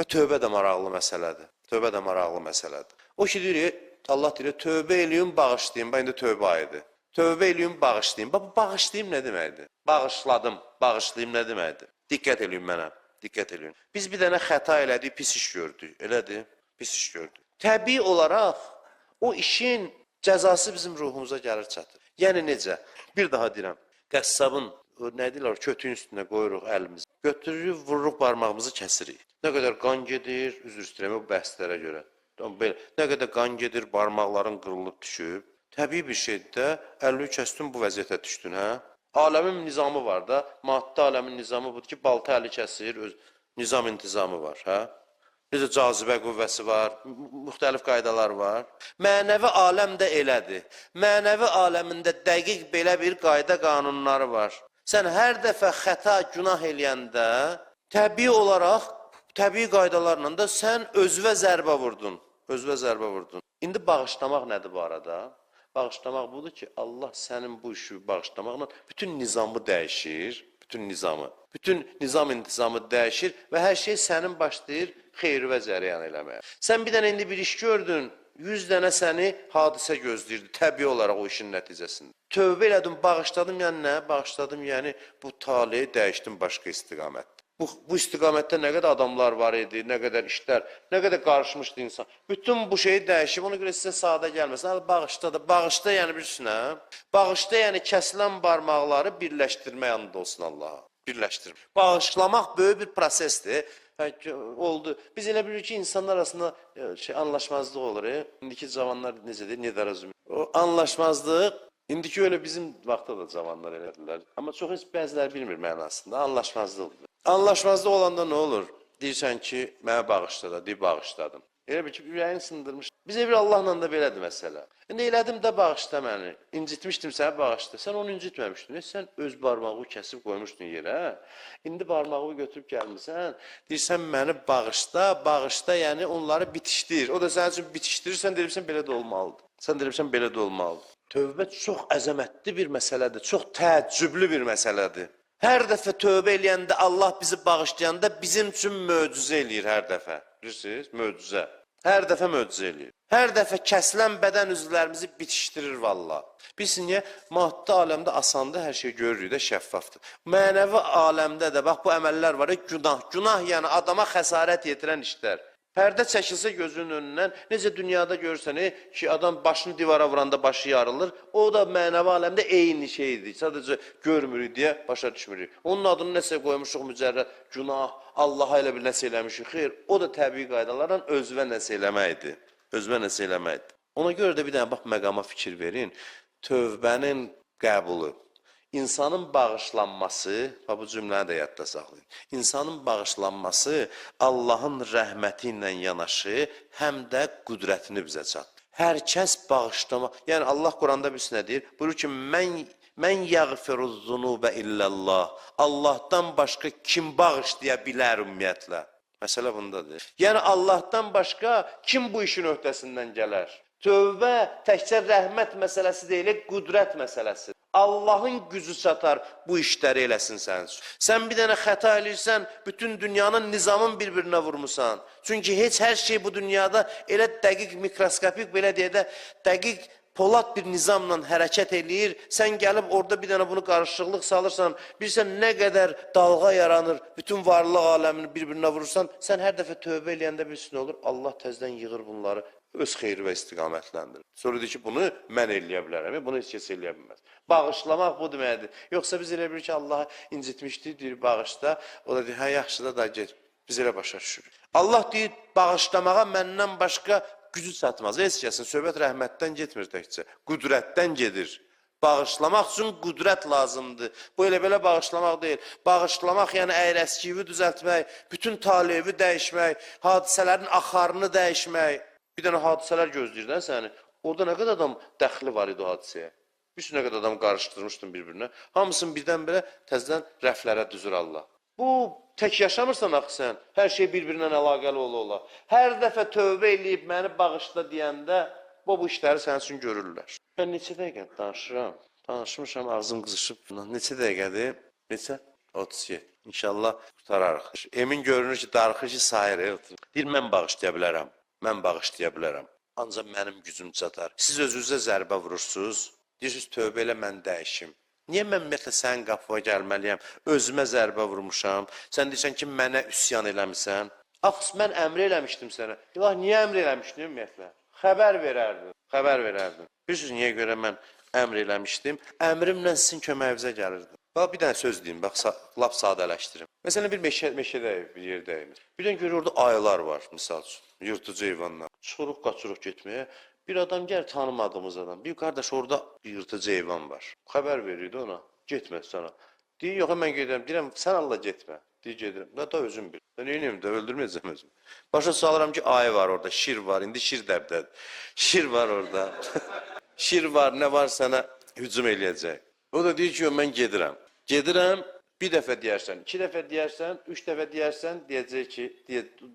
Və tövbə də maraqlı məsələdir. Tövbə də maraqlı məsələdir. O ki deyir, Allah deyir, tövbə eləyim, bağışlayayım. Bax, indi tövbə ayıdır. Tövbə eləyim, bağışlayayım. Bax, bağışlayayım nə deməkdir? Bağışladım, bağışlayayım nə deməkdir? Diqqət eləyin mənə, diqqət eləyin. Biz bir dənə xəta elədik, pis iş gördük, elədir? Pis iş gördük. Təbii olaraq o işin cəzası bizim ruhumuza gəlir çatır. Yəni necə? Bir daha deyirəm, qəssabın nə deyirlər, kötüyün üstünə qoyuruq əlimizi. Götürürük, vururuq barmağımızı kəsirik. Nə qədər qan gedir, üzr istəyirəm bu bəhslərə görə. Belə, nə qədər qan gedir, barmaqların qırılıb düşüb. Təbii bir şeydir də, əlini kəsdin, bu vəziyyətə düşdün, hə? Aləmin nizamı var da, maddə aləmin nizamı budur ki, balta əli kəsir, öz nizam intizamı var, hə? Necə cazibə qüvvəsi var, müxtəlif qaydalar var. Mənəvi aləm də elədir. Mənəvi aləmində dəqiq belə bir qayda qanunları var. Sən hər dəfə xəta, günah eləyəndə, təbii olaraq, təbii qaydalarla da sən özvə zərbə vurdun. Özvə zərbə vurdun. İndi bağışlamaq nədir bu arada? Bağışlamaq budur ki, Allah sənin bu işi bağışlamaqla bütün nizamı dəyişir. Bütün nizam intizamı dəyişir və hər şey sənin başlayır xeyri və cərəyan eləməyə. Sən bir dənə indi bir iş gördün, 100 dənə səni hadisə gözləyirdi, təbii olaraq o işin nəticəsində. Tövbə elədim, bağışladım, yəni nə? Bağışladım, yəni bu taleyi dəyişdim başqa istiqamətdə. Bu istiqamətdə nə qədər adamlar var idi, nə qədər işlər, nə qədər qarışmışdı insan. Bütün bu şeyi dəyişib, ona görə sizə sadə gəlməsin. Bağışla da, bağışla yəni bilirsin, hə? Bağışla yəni kəsilən barmaqları birləşdirmək yanında olsun Allaha. Birləşdirmək. Bağışlamaq böyük bir prosesdir. Oldu. Biz elə bilirik ki, insanlar arasında anlaşmazlıq olur. İndiki cavanlar necədir, nedarazım. O anlaşmazlıq, indiki öyle bizim vaxtda da cavanlar elədilər. Amma çox heç bəziləri bilmir mənasında, anlaşmazlıqdır. Anlaşmazlıq olanda nə olur? Deyirsən ki, mənə bağışla da, deyib bağışladım. Elə bir ki, ürəyini sındırmış. Bizə bir Allahla da belədir məsələ. İndi elədim də bağışla məni. İncitmişdim səni bağışla. Sən onu incitməmişdin. Sən öz barmağı kəsib qoymuşdun yerə. İndi barmağı götürüb gəlmirsən. Deyirsən məni bağışla, bağışla, yəni onları bitişdir. O da sənin üçün bitişdirirsən, deyirsən belə də olmalıdır. Sən deyirsən belə də olmalıdır. Tövbə çox əzəmətli bir məsələdir. Çox təəccüblü bir məsələdir. Hər dəfə tövbə eləyəndə, Allah bizi bağışlayanda bizim üçün möcüzə eləyir hər dəfə. Bilirsiniz? Möcüzə. Hər dəfə möcüzə eləyir. Hər dəfə kəsilən bədən üzvlərimizi bitişdirir valla. Biz niyə? Maddi aləmdə asandır, hər şey görürük də şəffafdır. Mənəvi aləmdə də, bax bu əməllər var, günah. Günah yəni adama xəsarət yetirən işlər. Pərdə çəkilsə gözünün önündən, necə dünyada görürsən ki, adam başını divara vuranda başı yarılır, o da mənəvi aləmdə eyni şeydir. Sadəcə görmürük deyə başa düşmürük. Onun adını nəsə qoymuşuq mücərrəd, günah, Allaha elə bir nəsə eləmişik. Xeyr, o da təbii qaydalarla özvə nəsə eləməkdir. Özvə nəsə eləməkdir. Ona görə də bir dənə bax məqama fikir verin. Tövbənin qəbulu. İnsanın bağışlanması, bu cümləni də yadda saxlayın. İnsanın bağışlanması Allahın rəhməti ilə yanaşı, həm də qüdrətini bizə çatdır. Hər kəs bağışlama, yəni Allah Quranda birisi nə deyir? Buyurur ki, mən yəğfiruz zunubə illəllah. Allahdan başqa kim bağışlaya bilər ümumiyyətlə? Məsələ bundadır. Yəni Allahdan başqa kim bu işin öhdəsindən gələr? Tövbə təkcə rəhmət məsələsi deyil, qüdrət məsələsidir. Allahın gücü çatar bu işləri eləsin sənin üçün. Sən bir dənə xəta eləyirsən, bütün dünyanın nizamın bir-birinə vurmusan. Çünki heç hər şey bu dünyada elə dəqiq mikroskopik, belə deyə də dəqiq polad bir nizamla hərəkət eləyir. Sən gəlib orada bir dənə bunu qarışıqlıq salırsan, bilirsən nə qədər dalğa yaranır, bütün varlıq aləmini bir-birinə vurursan, sən hər dəfə tövbə eləyəndə bilirsin nə olur? Allah təzdən yığır bunları. Öz xeyri və istiqamətləndirir. Sonra deyir ki, bunu mən eləyə bilərəm, bunu heç kəs eləyə bilməz. Bağışlamaq bu deməkdir. Yoxsa biz elə bilir ki, Allah'a incitmişdik, deyir, bağışla. O da deyir, hə, yaxşı da get. Biz elə başa düşürük. Allah deyir, bağışlamağa məndən başqa gücü çatmaz. Heç kəsin söhbət rəhmətdən getmir təkcə. Qüdrətdən gedir. Bağışlamaq üçün qüdrət lazımdır. Bu elə-belə bağışlamaq deyil. Bağışlamaq, yəni əyrəskiyi düzəltmək, bütün taleyi dəyişmək, hadisələrin axarını dəyişmək. Bir dənə hadisələr gözləyir də səni. Orada nə qədər adam dəxli var idi o hadisəyə. Bir sürü nə qədər adam qarışdırmışdın bir-birinə. Hamısını birdən-birə təzədən rəflərə düzür Allah. Bu, tək yaşamırsan axı sən. Hər şey bir-birinə əlaqəli ola. Hər dəfə tövbə eləyib məni bağışla deyəndə, bu işləri sənin üçün görürlər. Mən neçə dəqiqə danışıram? Danışmışam, ağzım qızışıb. Neçə dəqiqədir? Neçə? 37. İnşallah qutararıq. Emin görünür ki, darıxır ki, sayır. Deyir, mən bağışlaya bilərəm. Mən bağışlaya bilərəm. Ancaq mənim gücüm çatar. Siz özünüzə zərbə vurursunuz. Deyirsiniz, tövbə elə mən dəyişim. Niyə mən ümumiyyətlə sənin qapıya gəlməliyəm? Özümə zərbə vurmuşam. Sən deyirsən ki, mənə üsyan eləmişsən. Axı, mən əmr eləmişdim sənə. İlahi, niyə əmr eləmişdim ümumiyyətlə? Xəbər verərdin. Xəbər verərdin. Bilirsiniz, niyə görə mən əmr eləmişdim? Əmrimlə sizin köməyinizə gəlirdim. Bax, bir dənə söz deyim, bax, lap sadələşdirim. Məsələn, bir meşədəyik, bir yerdəyik. Bir dənə görür, orada ayılar var, misal üçün, yırtıcı heyvanlar. Çıxırıq, qaçırıq getməyə. Bir adam gəlir, tanımadığımız adam. Bir qardaş, orada yırtıcı heyvan var. Xəbər verirdi ona, getmə sana. Deyir, yox, mən gedirəm. Deyirəm, sən Allah getmə. Deyir, gedirəm. Da özüm bil. Neyiniyim də, öldürməyəcəm özümü. Başa salıram ki, ayı var orada, şir var. İndi şir dəbdədir. Şir var orada. Şir var, nə var sənə hücum eləyəcək. O da deyir ki, yox, mən gedirəm. Gedirəm, bir dəfə deyərsən, iki dəfə deyərsən, üç dəfə deyərsən, deyəcək ki,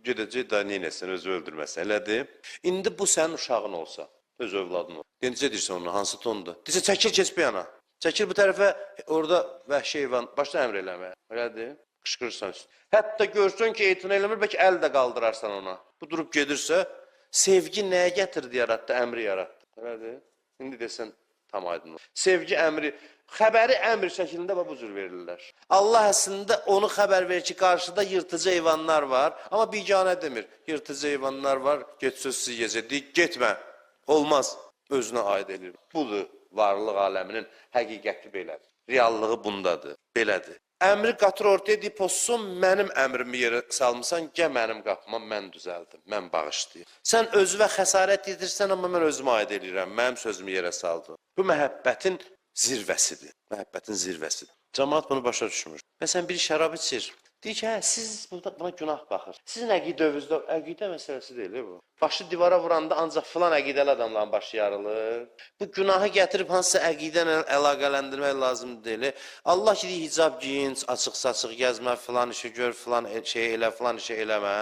gedəcək da neynəsən, özü öldürməsən, elədir. İndi bu sənin uşağın olsa, öz övladın olsa. Necə deyirsən onu, hansı tonda? Deyirsən, çəkil, keç bir yana. Çəkil bu tərəfə, orada vəhşi heyvan, başla əmr eləməyə, elədir. Qışqırırsan üstü. Hətta görsən ki, etina eləmir, bəlkə əl də qaldırarsan ona. Bu durub gedirsə, sevgi nəyə gətirdi, yaratdı, əmri yaratdı. Elədir. İndi desən, tam aydın olur. Sevgi əmri, xəbəri əmr şəklində bu cür verirlər. Allah əslində onu xəbər verir ki, qarşıda yırtıcı heyvanlar var, amma biganə demir. Yırtıcı heyvanlar var, getsə sizi yeyəcək, deyir, getmə, olmaz, özünə aid edir. Budur varlıq aləminin həqiqəti belədir. Reallığı bundadır, belədir. Əmri qatır ortaya deyib, olsun, mənim əmrimi yerə salmışsan, gəl mənim qapıma, mən düzəldim, mən bağışlayayım. Sən özünə xəsarət yedirsən, amma mən özümə aid edirəm, mənim sözümü yerə saldım. Bu məhəbbətin zirvəsidir, məhəbbətin zirvəsidir. Cəmaat bunu başa düşmür. Məsələn, bir şərab içir. Deyir ki, hə, siz buna günah baxır. Sizin əqidənizdə, əqidə məsələsi deyil, bu. Başı divara vuranda ancaq filan əqidəli adamların başı yarılır. Bu günahı gətirib hansısa əqidə ilə əlaqələndirmək lazım deyil. Allah ki, deyir, hicab giyin, açıq-saçıq gəzmə, filan işi gör, filan şey elə, filan işi eləmə.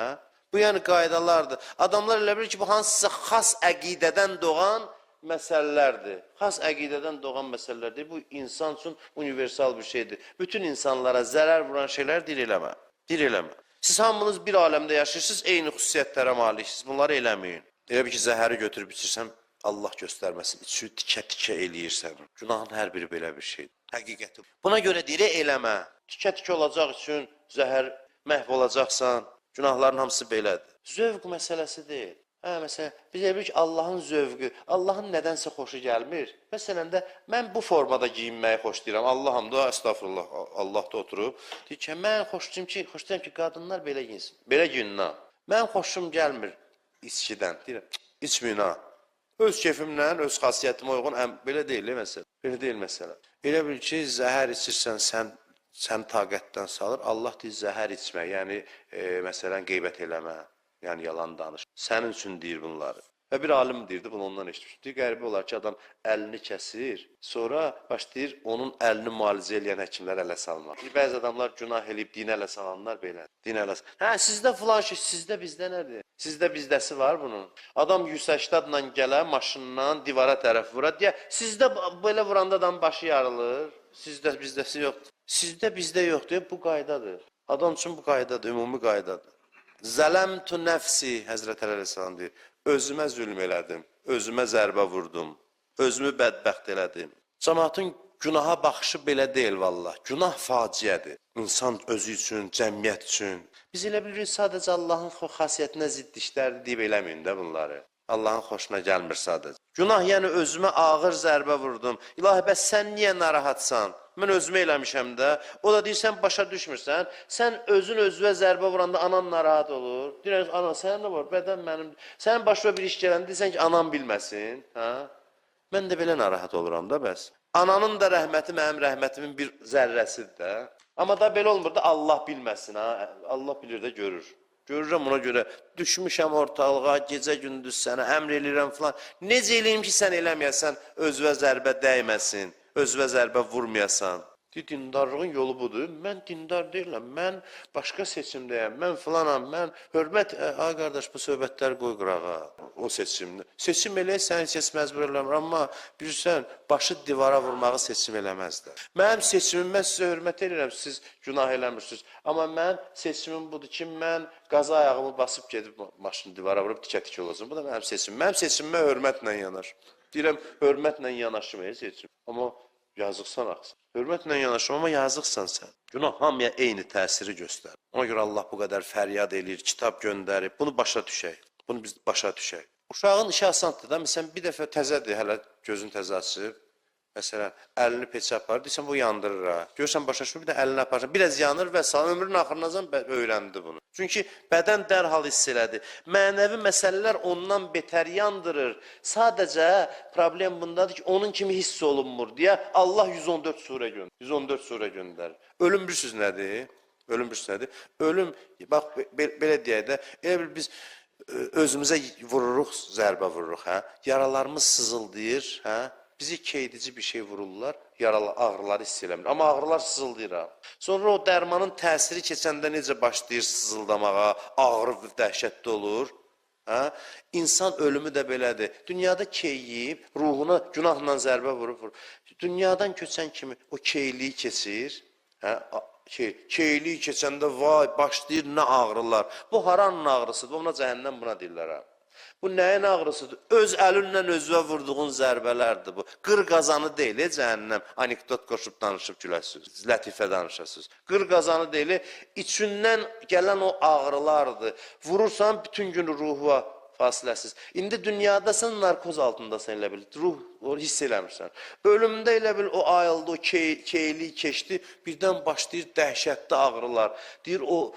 Bu yəni qaydalardır. Adamlar elə bilir ki, bu hansısa xas əqidədən doğan məsələlərdir. Xas əqidədən doğan məsələlərdir. Bu, insan üçün universal bir şeydir. Bütün insanlara zərər vuran şeylər dil eləmə. Dil eləmə. Siz hamınız bir aləmdə yaşayırsınız, eyni xüsusiyyətlərə maliksiniz. Bunları eləməyin. Elə bir ki, zəhəri götürüb içirsən, Allah göstərməsin, içi tikə-tikə eləyirsən. Günahın hər biri belə bir şeydir. Həqiqəti. Buna görə deyir, eləmə. Tikə-tikə olacaq üçün zəhər məhv olacaqsan. Günahların hamısı belədir. Zövq məsələsi deyil. Hə, məsələn, biz bilirik ki, Allahın zövqü, Allahın nədənsə xoşu gəlmir. Məsələn də, mən bu formada giyinməyi xoşlayıram. Allahım da, əstəğfurullah, Allah da oturub. Deyir ki, mən xoşlayıram ki, qadınlar belə giyinsin. Belə giyinin ha. Mən xoşum gəlmir içkidən. Deyirəm, içməyin ha. Öz keyfimlə, öz xasiyyətimə uyğun, belə deyil, məsələn. Belə deyil, məsələn. Elə bil ki, zəhər içirsən, sən taqətdən salır. Allah deyir, zəhər içmə, yəni, məsələn, qeybət eləmə. Yəni, yalan danış. Sənin üçün deyir bunları. Və bir alim deyirdi, bunu ondan eşitmişdim. Deyir, qəribə olar ki, adam əlini kəsir, sonra başlayır onun əlini müalicə eləyən həkimlər ələ salmaq. Bəzi adamlar günah eləyib, dinə ələ salanlar belə. Dinə ələ salanlar. Hə, sizdə filan şey, sizdə bizdə nədir? Sizdə bizdəsi var bunun. Adam 180-la gələ, maşından divara tərəf vura, deyə, sizdə belə vuranda adam başı yarılır, sizdə bizdəsi yoxdur. Sizdə bizdə yoxdur, bu qaydadır. Adam üçün bu qaydadır, ümumi qaydadır. Zələmtu nəfsi, Həzrət Əleyhisselam deyir, özümə zülm elədim, özümə zərbə vurdum, özümü bədbəxt elədim. Cəmaatın günaha baxışı belə deyil, vallah. Günah faciədir. İnsan özü üçün, cəmiyyət üçün. Biz elə bilirik, sadəcə Allahın xasiyyətinə zidd işlərdir, deyib eləməyin də bunları. Allahın xoşuna gəlmir sadəcə. Günah, yəni özümə ağır zərbə vurdum. İlahi, bəs sən niyə narahatsan? Mən özümə eləmişəm də. O da deyir, sən başa düşmürsən. Sən özün özünə zərbə vuranda anan narahat olur. Deyir, ana, sənin nə var? Bədən mənim. Sənin başına bir iş gələndə deyirsən ki, anam bilməsin. Hə? Mən də belə narahat oluram da bəs. Ananın da rəhməti mənim rəhmətimin bir zərrəsidir də. Amma da belə olmur da Allah bilməsin. Ha? Allah bilir də görür. Görürəm ona görə düşmüşəm ortalığa, gecə gündüz sənə əmr eləyirəm filan. Necə eləyim ki, sən eləməyəsən, özünə zərbə dəyməsin, özünə zərbə vurmayasan. Dindarlığın yolu budur. Mən dindar deyiləm, mən başqa seçimdəyəm, mən filanam, mən hörmət, ay qardaş, bu söhbətləri qoy qırağa, o seçimdə. Seçim elə səni seç məcbur eləmir, amma bilirsən, başı divara vurmağı seçim eləməzlər. Mənim seçimim, mən sizə hörmət edirəm, siz günah eləmirsiniz. Amma mən seçimim budur ki, mən qaza ayağımı basıb gedib maşını divara vurub tikə-tik olacam. Bu da mənim seçimim. Mənim seçimimə hörmətlə yanaş. Deyirəm, hörmətlə yanaşım, seçim. Amma yazıqsan axsan. Hörmətlə yanaşım, amma yazıqsan sən. Günah hamıya eyni təsiri göstərir. Ona görə Allah bu qədər fəryad eləyir, kitab göndərib. Bunu başa düşək. Bunu biz başa düşək. Uşağın işi asandır da. Məsələn, bir dəfə təzədir, hələ gözün təzə açıb. Məsələn, əlini peçə aparır, deyirsən, bu yandırır ha. Görürsən, başa düşmür, bir də əlini aparırsan, biraz yanır və ömrünün axırınacan öyrəndi bunu. Çünki bədən dərhal hiss elədi. Mənəvi məsələlər ondan betər yandırır. Sadəcə problem bundadır ki, onun kimi hiss olunmur deyə Allah 114 surə göndərir. Ölüm bilirsiniz nədir? Ölüm bilirsiniz nədir? Ölüm, bax, belə deyək də, elə bir biz özümüzə vururuq, zərbə vururuq, hə? Yaralarımız sızıldayır, hə? Bizi keydici bir şey vururlar, yaralı ağrıları hiss eləmir. Amma ağrılar sızıldayır ha. Sonra o dərmanın təsiri keçəndə necə başlayır sızıldamağa, ağrı dəhşətli olur. Hə? İnsan ölümü də belədir. Dünyada keyiyib, ruhuna günahla zərbə vurur. Dünyadan köçən kimi o keyliyi keçir. Hə? Keyliyi keçəndə vay, başlayır nə ağrılar. Bu haranın ağrısıdır, ona cəhənnəm buna deyirlər ha. Bu nəyin ağrısıdır? Öz əlinlə özünə vurduğun zərbələrdir bu. Qır qazanı deyil, cəhənnəm. Anekdot qoşub danışıb güləsiniz, lətifə danışasınız. Qır qazanı deyil, içindən gələn o ağrılardır. Vurursan bütün gün ruha fasiləsiz. İndi dünyadasan, narkoz altındasan elə bil. Ruh hiss eləmirsən. Ölümdə elə bil o ayıldı, o keylik keçdi. Birdən başlayır dəhşətli ağrılar. Deyir o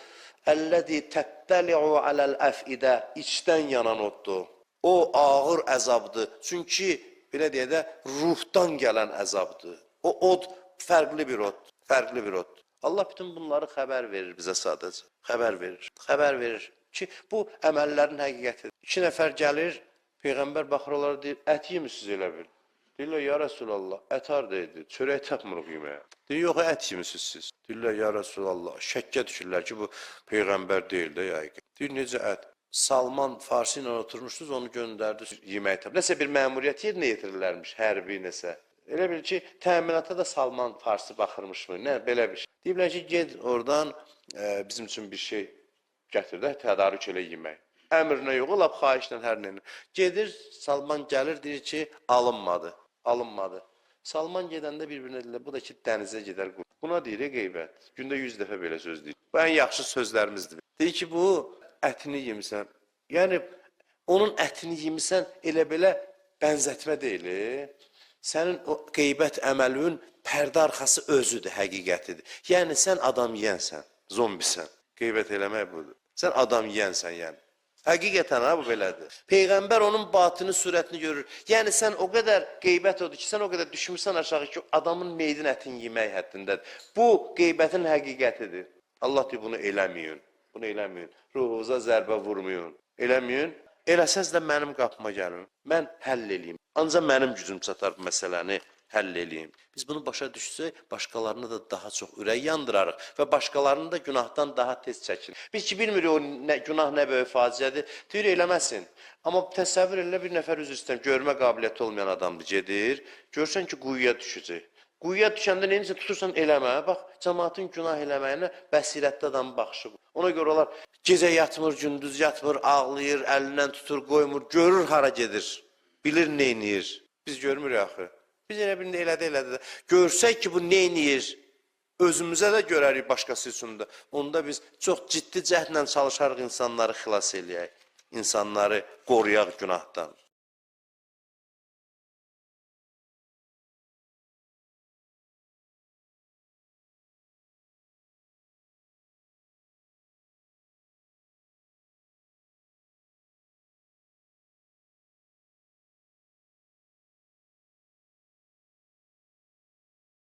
Əlləzi təttəli'u aləl-əfidə, içdən yanan oddur. O ağır əzabdır. Çünki, belə deyək də, ruhdan gələn əzabdır. O od fərqli bir od, fərqli bir od. Allah bütün bunları xəbər verir bizə sadəcə. Xəbər verir ki, bu əməllərin həqiqətidir. 2 nəfər gəlir, Peyğəmbər baxır onlara deyir, ət yemişsiniz elə bil. Deyirlər, ya Rəsulallah, ət haradaydı? Çörək tapmırıq yeməyə. Deyir, yox, ət yemişsiniz siz. Deyirlər, ya Rəsulallah, şəkkə düşürlər ki, bu Peyğəmbər deyil də, yəqin. Deyir, necə ət? Salman Farsi ilə oturmuşdunuz, onu göndərdi yemək tapmırıq. Nəsə bir məmuriyyət yerinə yetirirlərmiş, hərbi nəsə. Elə bil ki, təminata da Salman Farsi baxırmış mı? Nə, belə bir şey. Deyirlər ki, ged oradan bizim üçün bir şey gətir də, tədarük elə yemək. Əmrinə yox, lap xahişlə hər nəyini. Gedir, Salman gəlir, deyir ki, alınmadı. Salman gedəndə bir-birinə deyirlər, bu da ki, dənizə gedər. Buna deyir, qeybət. Gündə 100 dəfə belə söz deyir. Bu, ən yaxşı sözlərimizdir. Deyir ki, bu, ətini yemisən. Yəni, onun ətini yemisən, elə belə bənzətmə deyil. Sənin o qeybət əməlinin pərdə arxası özüdür, həqiqətidir. Yəni, sən adam yiyənsən, zombisən. Qeybət eləmək budur. Sən adam yiyənsən, yəni. Həqiqətən ha, bu belədir. Peyğəmbər onun batini surətini görür. Yəni, sən o qədər qeybət odur ki, sən o qədər düşmürsən aşağı ki, adamın meydin ətini yemək həddindədir. Bu, qeybətin həqiqətidir. Allah deyir, bunu eləməyin. Bunu eləməyin. Ruhunuza zərbə vurmayın. Eləməyin. Eləsəz də mənim qapıma gəlin. Mən həll eləyim. Ancaq mənim gücüm çatar bu məsələni həll eləyim. Biz bunu başa düşsək, başqalarını da daha çox ürək yandırarıq və başqalarını da günahdan daha tez çəkilir. Biz ki, bilmirik o günah nə böyük faciədir, deyir, eləməsin. Amma təsəvvür elə bir nəfər üzr istəyəm, görmə qabiliyyəti olmayan adamdır, gedir, görsən ki, quyuya düşəcək. Quyuya düşəndə neyinsə tutursan eləmə, bax, cəmaatın günah eləməyinə bəsirətli adamın baxışı bu. Ona görə olar, gecə yatmır, gündüz yatmır, ağlayır, əlindən tutur, qoymur, görür hara gedir, bilir neyniyir. Biz görmürük axı. Biz elə birində elədə. Görsək ki, bu neyniyir, özümüzə də görərik başqası üçün də. Onda biz çox ciddi cəhdlə çalışarıq insanları xilas eləyək, insanları qoruyaq günahdan.